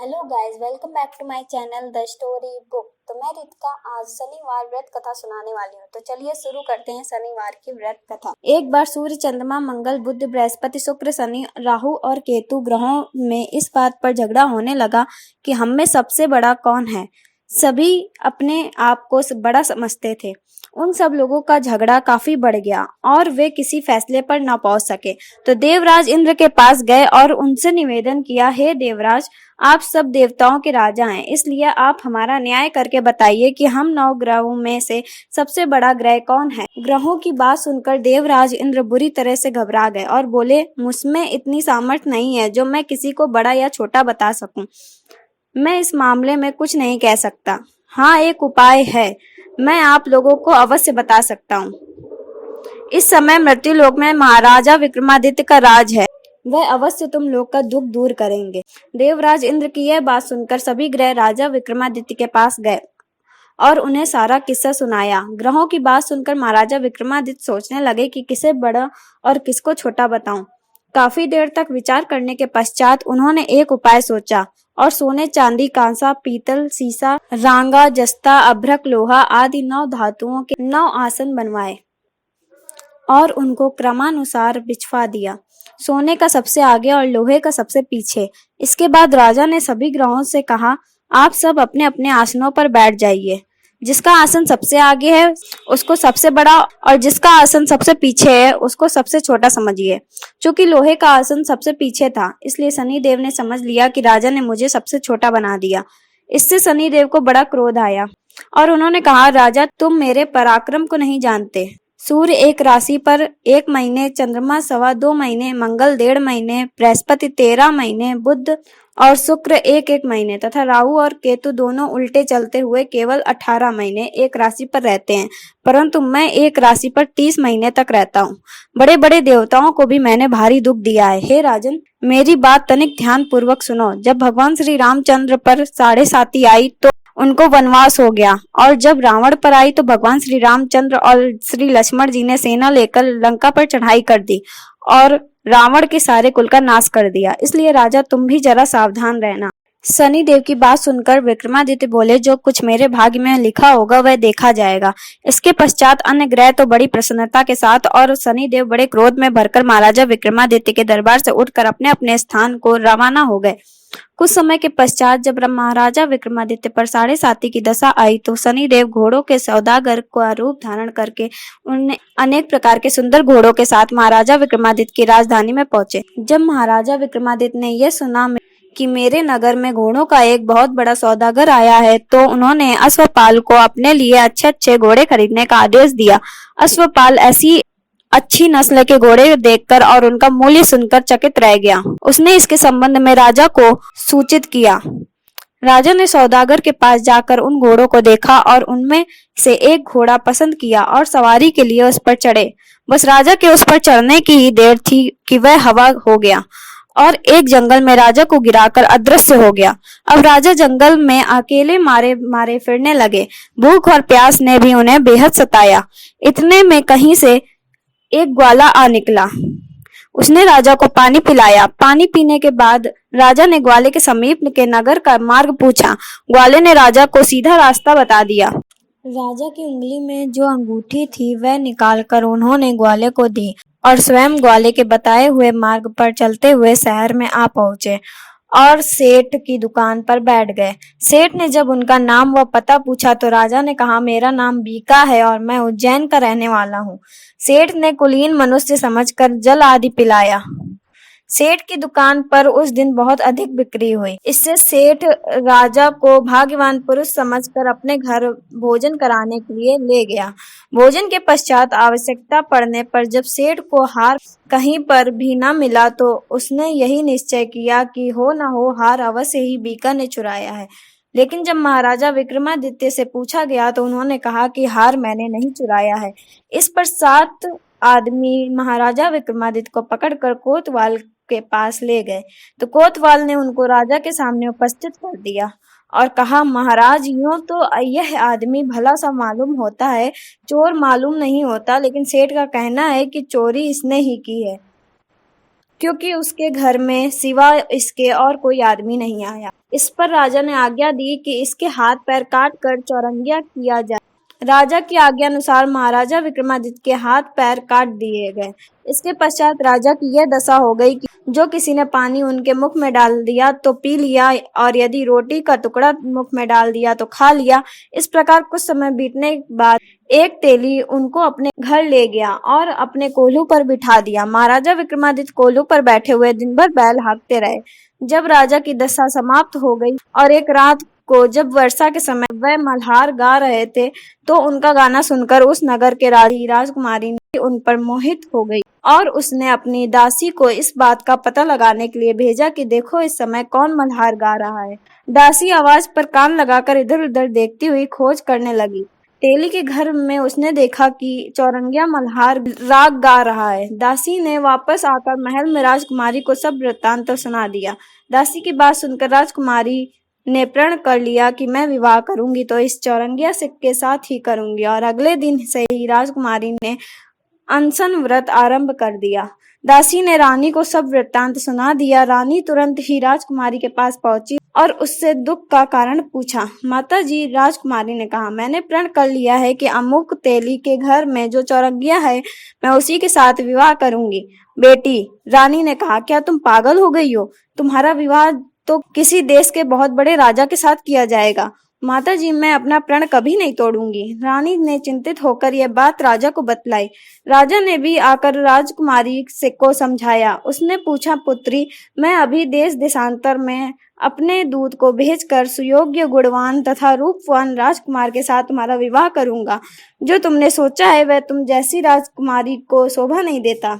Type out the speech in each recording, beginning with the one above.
Hello guys, welcome back to my channel the story book. तो मैं रितिका आज शनिवार व्रत कथा सुनाने वाली हूँ। तो चलिए शुरू करते हैं शनिवार की व्रत कथा। एक बार सूर्य, चंद्रमा, मंगल, बुध, बृहस्पति, शुक्र, शनि, राहु और केतु ग्रहों में इस बात पर झगड़ा होने लगा कि हम में सबसे बड़ा कौन है। सभी अपने आप को बड़ा समझते थे। उन सब लोगों का झगड़ा काफी बढ़ गया और वे किसी फैसले पर न पहुंच सके। तो देवराज इंद्र के पास गए और उनसे निवेदन किया, हे देवराज, आप सब देवताओं के राजा हैं, इसलिए आप हमारा न्याय करके बताइए कि हम 9 ग्रहों में से सबसे बड़ा ग्रह कौन है। ग्रहों की बात सुनकर देवराज इंद्र बुरी तरह से घबरा गए और बोले, मुझमें इतनी सामर्थ्य नहीं है जो मैं किसी को बड़ा या छोटा बता सकूं। मैं इस मामले में कुछ नहीं कह सकता। हाँ, एक उपाय है, मैं आप लोगों को अवश्य बता सकता हूँ। इस समय मृत्युलोक में महाराजा विक्रमादित्य का राज है, वह अवश्य तुम लोग का दुख दूर करेंगे। देवराज इंद्र की यह बात सुनकर सभी ग्रह राजा विक्रमादित्य के पास गए और उन्हें सारा किस्सा सुनाया। ग्रहों की बात सुनकर महाराजा विक्रमादित्य सोचने लगे कि किसे बड़ा और किसको छोटा बताऊं। काफी देर तक विचार करने के पश्चात उन्होंने एक उपाय सोचा और सोने, चांदी, कांसा, पीतल, सीसा, रांगा, जस्ता, अभ्रक, लोहा आदि 9 धातुओं के 9 आसन बनवाए और उनको क्रमानुसार बिछवा दिया, सोने का सबसे आगे और लोहे का सबसे पीछे। इसके बाद राजा ने सभी ग्रहों से कहा, आप सब अपने अपने आसनों पर बैठ जाइए। जिसका आसन सबसे आगे है उसको सबसे बड़ा और जिसका आसन सबसे पीछे है उसको सबसे छोटा समझिए। चूंकि लोहे का आसन सबसे पीछे था, इसलिए शनिदेव ने समझ लिया कि राजा ने मुझे सबसे छोटा बना दिया। इससे शनिदेव को बड़ा क्रोध आया और उन्होंने कहा, राजा, तुम मेरे पराक्रम को नहीं जानते। सूर्य एक राशि पर 1 महीने, चंद्रमा 2.25 महीने, मंगल 1.5 महीने, बृहस्पति 13 महीने, बुध और शुक्र 1-1 महीने तथा राहु और केतु दोनों उल्टे चलते हुए केवल 18 महीने एक राशि पर रहते हैं, परंतु मैं एक राशि पर 30 महीने तक रहता हूँ। बड़े बड़े देवताओं को भी मैंने भारी दुख दिया है। हे राजन, मेरी बात तनिक ध्यान पूर्वक सुनो। जब भगवान श्री रामचंद्र पर 7.5 आई तो उनको वनवास हो गया, और जब रावण पर आई तो भगवान श्री रामचंद्र और श्री लक्ष्मण जी ने सेना लेकर लंका पर चढ़ाई कर दी और रावण के सारे कुल का नाश कर दिया। इसलिए राजा, तुम भी जरा सावधान रहना। शनि देव की बात सुनकर विक्रमादित्य बोले, जो कुछ मेरे भाग्य में लिखा होगा वह देखा जाएगा। इसके पश्चात अन्य ग्रह तो बड़ी प्रसन्नता के साथ और शनि देव बड़े क्रोध में भरकर महाराजा विक्रमादित्य के दरबार से उठकर अपने अपने स्थान को रवाना हो गए। कुछ समय के पश्चात जब महाराजा विक्रमादित्य पर 7.5 की दशा आई तो शनिदेव घोड़ों के सौदागर का रूप धारण करके उन्हें अनेक प्रकार के सुंदर घोड़ों के साथ महाराजा विक्रमादित्य की राजधानी में पहुंचे। जब महाराजा विक्रमादित्य ने यह सुना कि मेरे नगर में घोड़ों का एक बहुत बड़ा सौदागर आया है, तो उन्होंने अश्वपाल को अपने लिए अच्छे अच्छे घोड़े खरीदने का आदेश दिया। अश्वपाल ऐसी अच्छी नस्ल के घोड़े देखकर और उनका मूल्य सुनकर चकित रह गया। उसने इसके संबंध में राजा को सूचित किया। राजा ने सौदागर के पास जाकर उन घोड़ों को देखा और उनमें से एक घोड़ा पसंद किया और सवारी के लिए उस पर चढ़े। बस राजा के उस पर चढ़ने की ही देर थी कि वह हवा हो गया और एक जंगल में राजा को गिराकर अदृश्य हो गया। अब राजा जंगल में अकेले मारे मारे फिरने लगे। भूख और प्यास ने भी उन्हें बेहद सताया। इतने में कहीं से एक ग्वाला आ निकला। उसने राजा को पानी पिलाया। पानी पीने के बाद राजा ने ग्वाले के समीप के नगर का मार्ग पूछा। ग्वाले ने राजा को सीधा रास्ता बता दिया। राजा की उंगली में जो अंगूठी थी वह निकालकर उन्होंने ग्वाले को दी और स्वयं ग्वाले के बताए हुए मार्ग पर चलते हुए शहर में आ पहुंचे और सेठ की दुकान पर बैठ गए। सेठ ने जब उनका नाम व पता पूछा तो राजा ने कहा, मेरा नाम बीका है और मैं उज्जैन का रहने वाला हूँ। सेठ ने कुलीन मनुष्य समझकर जल आदि पिलाया। सेठ की दुकान पर उस दिन बहुत अधिक बिक्री हुई। इससे सेठ राजा को भाग्यवान पुरुष समझकर अपने घर भोजन कराने के लिए ले गया। भोजन के पश्चात आवश्यकता पड़ने पर जब सेठ को हार कहीं पर भी न मिला तो उसने यही निश्चय किया कि हो न हो हार अवश्य ही बीका ने चुराया है। लेकिन जब महाराजा विक्रमादित्य से पूछा गया तो उन्होंने कहा कि हार मैंने नहीं चुराया है। इस पर 7 आदमी महाराजा विक्रमादित्य को पकड़कर कोतवाल के पास ले गए तो कोतवाल ने उनको राजा के सामने उपस्थित कर दिया और कहा, महाराज, यूं तो यह आदमी भला सा मालूम होता है, चोर मालूम नहीं होता, लेकिन सेठ का कहना है कि चोरी इसने ही की है। क्योंकि उसके घर में सिवा इसके और कोई आदमी नहीं आया। इस पर राजा ने आज्ञा दी कि इसके हाथ पैर काट कर चौरंगिया किया जाए। राजा की आज्ञा अनुसार महाराजा विक्रमादित्य के हाथ पैर काट दिए गए। इसके पश्चात राजा की यह दशा हो गई कि जो किसी ने पानी उनके मुख में डाल दिया तो पी लिया, और यदि रोटी का टुकड़ा मुख में डाल दिया तो खा लिया। इस प्रकार कुछ समय बीतने के बाद एक तेली उनको अपने घर ले गया और अपने कोल्हू पर बिठा दिया। महाराजा विक्रमादित्य कोल्हू पर बैठे हुए दिन भर बैल हाँकते रहे। जब राजा की दशा समाप्त हो गई और एक रात को जब वर्षा के समय वह मल्हार गा रहे थे तो उनका गाना सुनकर उस नगर के राजकुमारी ने उन पर मोहित हो गई और उसने अपनी दासी को इस बात का पता लगाने के लिए भेजा कि देखो इस समय कौन मल्हार गा रहा है। दासी आवाज पर कान लगाकर इधर उधर देखती हुई खोज करने लगी। तेली के घर में उसने देखा कि चौरंगिया मल्हार राग गा रहा है। दासी ने वापस आकर महल में राजकुमारी को सब वृत्तांत सुना दिया। दासी की बात सुनकर राजकुमारी ने प्रण कर लिया कि मैं विवाह करूंगी तो इस चौरंगिया से के साथ ही करूंगी, और अगले दिन से ही राजकुमारी ने अनशन व्रत आरंभ कर दिया। दासी ने रानी को सब वृत्तांत सुना दिया। रानी तुरंत ही राजकुमारी के पास पहुंची और उससे दुख का कारण पूछा। माता जी, राजकुमारी ने कहा, मैंने प्रण कर लिया है कि अमुक तेली के घर में जो चौरंगिया है मैं उसी के साथ विवाह करूंगी। बेटी, रानी ने कहा, क्या तुम पागल हो गई हो? तुम्हारा विवाह तो किसी देश के बहुत बड़े राजा के साथ किया जाएगा। माता जी, मैं अपना प्रण कभी नहीं तोड़ूंगी। रानी ने चिंतित होकर यह बात राजा को बतलाई। राजा ने भी आकर राजकुमारी से को समझाया। उसने पूछा, पुत्री, मैं अभी देश देशांतर में अपने दूत को भेजकर सुयोग्य, गुणवान तथा रूपवान राजकुमार के साथ तुम्हारा विवाह करूंगा। जो तुमने सोचा है वह तुम जैसी राजकुमारी को शोभा नहीं देता।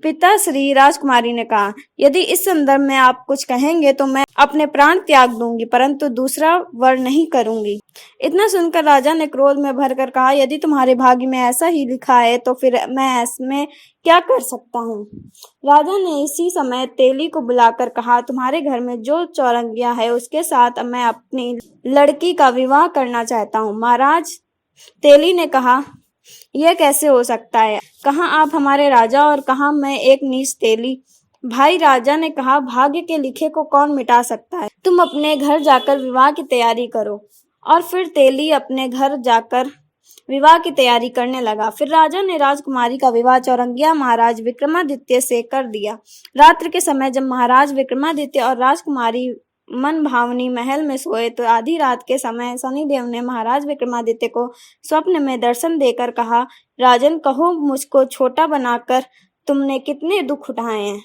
पिता श्री, राजकुमारी ने कहा, यदि इस संदर्भ में आप कुछ कहेंगे तो मैं अपने प्राण त्याग दूंगी, परंतु दूसरा वर नहीं करूंगी। इतना सुनकर राजा ने क्रोध में भरकर कहा, यदि तुम्हारे भाग्य में ऐसा ही लिखा है तो फिर मैं इसमें क्या कर सकता हूँ। राजा ने इसी समय तेली को बुलाकर कहा, तुम्हारे घर में जो चौरंगिया है उसके साथ मैं अपनी लड़की का विवाह करना चाहता हूँ। महाराज, तेली ने कहा, यह कैसे हो सकता है? कहाँ आप हमारे राजा और कहाँ मैं एक नीच तेली। भाई, राजा ने कहा, भाग्य के लिखे को कौन मिटा सकता है। तुम अपने घर जाकर विवाह की तैयारी करो। और फिर तेली अपने घर जाकर विवाह की तैयारी करने लगा। फिर राजा ने राजकुमारी का विवाह चौरंगिया महाराज विक्रमादित्य से कर दिया। रात्रि के समय जब महाराज विक्रमादित्य और राजकुमारी मन भावनी महल में सोए तो आधी रात के समय शनिदेव ने महाराज विक्रमादित्य को स्वप्न में दर्शन देकर कहा, राजन, कहो मुझको छोटा बनाकर तुमने कितने दुख उठाए हैं।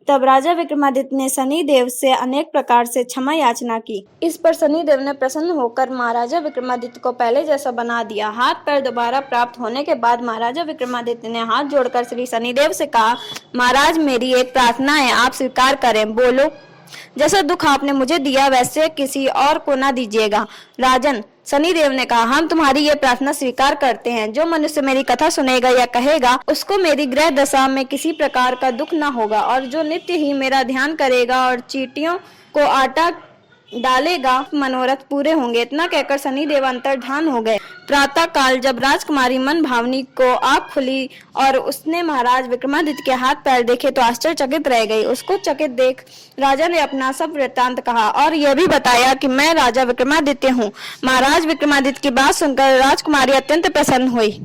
तब राजा विक्रमादित्य ने शनिदेव से अनेक प्रकार से क्षमा याचना की। इस पर शनिदेव ने प्रसन्न होकर महाराजा विक्रमादित्य को पहले जैसा बना दिया। हाथ पैर दोबारा प्राप्त होने के बाद महाराजा विक्रमादित्य ने हाथ जोड़कर श्री शनिदेव से कहा, महाराज, मेरी एक प्रार्थना है, आप स्वीकार करें। बोलो। जैसा दुख आपने मुझे दिया वैसे किसी और को ना दीजिएगा। राजन, शनिदेव ने कहा, हम तुम्हारी ये प्रार्थना स्वीकार करते हैं। जो मनुष्य मेरी कथा सुनेगा या कहेगा उसको मेरी ग्रह दशा में किसी प्रकार का दुख न होगा, और जो नित्य ही मेरा ध्यान करेगा और चींटियों को आटा डालेगा मनोरथ पूरे होंगे। इतना कहकर शनिदेव अंतर्धान हो गए। प्रातः काल जब राजकुमारी मन भावनी को आँख खुली और उसने महाराज विक्रमादित्य के हाथ पैर देखे तो आश्चर्यचकित रह गई। उसको चकित देख राजा ने अपना सब वृत्तांत कहा और यह भी बताया कि मैं राजा विक्रमादित्य हूँ। महाराज विक्रमादित्य की बात सुनकर राजकुमारी अत्यंत प्रसन्न हुई।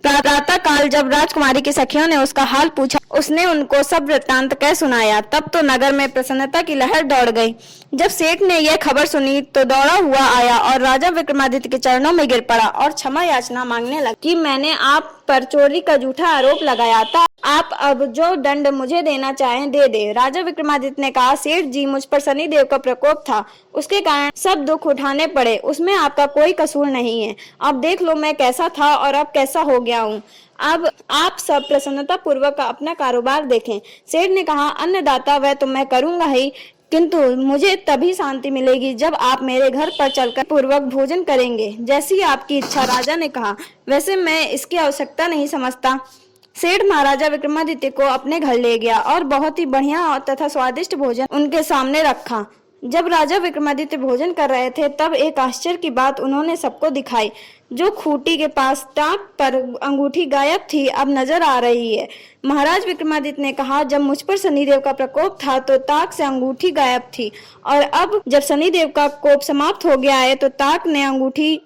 प्रातः काल जब राजकुमारी की सखियों ने उसका हाल पूछा, उसने उनको सब वृत्तांत कह सुनाया। तब तो नगर में प्रसन्नता की लहर दौड़ गई। जब सेठ ने यह खबर सुनी तो दौड़ा हुआ आया और राजा विक्रमादित्य के चरणों में गिर पड़ा और क्षमा याचना मांगने लगा कि मैंने आप पर चोरी का झूठा आरोप लगाया था। आप अब जो दंड मुझे देना चाहें दे दे। राजा विक्रमादित्य ने कहा, सेठ जी, मुझ पर शनिदेव का प्रकोप था, उसके कारण सब दुख उठाने पड़े, उसमें आपका कोई कसूर नहीं है। अब देख लो मैं कैसा था और अब कैसा हो गया हूँ। अब आप सब प्रसन्नता पूर्वक अपना कारोबार देखें। सेठ ने कहा, अन्नदाता वह तो मैं करूंगा ही, किंतु मुझे तभी शांति मिलेगी जब आप मेरे घर पर चलकर पूर्वक भोजन करेंगे। जैसी आपकी इच्छा। राजा ने कहा, वैसे मैं इसकी आवश्यकता नहीं समझता। सेठ महाराजा विक्रमादित्य को अपने घर ले गया और बहुत ही बढ़िया तथा स्वादिष्ट भोजन उनके सामने रखा। जब राजा विक्रमादित्य भोजन कर रहे थे तब एक आश्चर्य की बात उन्होंने सबको दिखाई। जो खूंटी के पास टाक पर अंगूठी गायब थी अब नजर आ रही है। महाराज विक्रमादित्य ने कहा, जब मुझ पर शनिदेव का प्रकोप था तो ताक से अंगूठी गायब थी, और अब जब शनिदेव का कोप समाप्त हो गया है तो ताक ने अंगूठी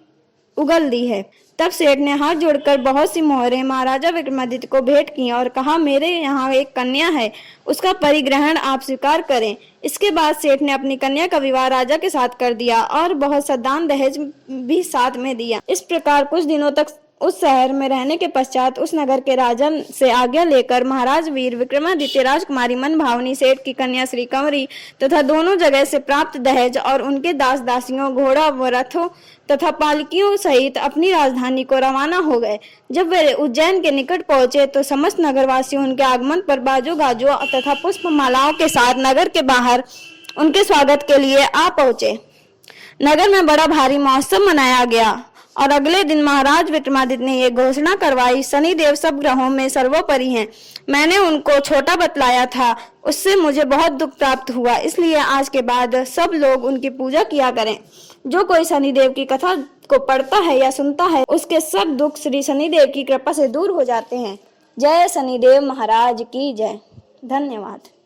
उगल दी है। तब सेठ ने हाथ जोड़कर बहुत सी मोहरें महाराजा विक्रमादित्य को भेंट की और कहा, मेरे यहाँ एक कन्या है, उसका परिग्रहण आप स्वीकार करें। इसके बाद सेठ ने अपनी कन्या का विवाह राजा के साथ कर दिया और बहुत सा दान दहेज भी साथ में दिया। इस प्रकार कुछ दिनों तक उस शहर में रहने के पश्चात उस नगर के राजा से आज्ञा लेकर महाराज वीर विक्रमादित्य राजकुमारी मनभावनी सेठ की कन्या श्री कंवरी तथा दोनों जगह से प्राप्त दहेज और उनके दास दासियों, घोड़ा व रथों तथा पालकियों सहित अपनी राजधानी को रवाना हो गए। जब वे उज्जैन के निकट पहुंचे तो समस्त नगरवासी उनके आगमन पर बाजो गाजो तथा पुष्प मालाओं के साथ नगर के बाहर उनके स्वागत के लिए आ पहुंचे। नगर में बड़ा भारी महोत्सव मनाया गया और अगले दिन महाराज विक्रमादित्य ने यह घोषणा करवाई, शनिदेव सब ग्रहों में सर्वोपरि हैं। मैंने उनको छोटा बतलाया था, उससे मुझे बहुत दुख प्राप्त हुआ, इसलिए आज के बाद सब लोग उनकी पूजा किया करें। जो कोई शनिदेव की कथा को पढ़ता है या सुनता है उसके सब दुख श्री शनिदेव की कृपा से दूर हो जाते हैं। जय शनिदेव महाराज की जय। धन्यवाद।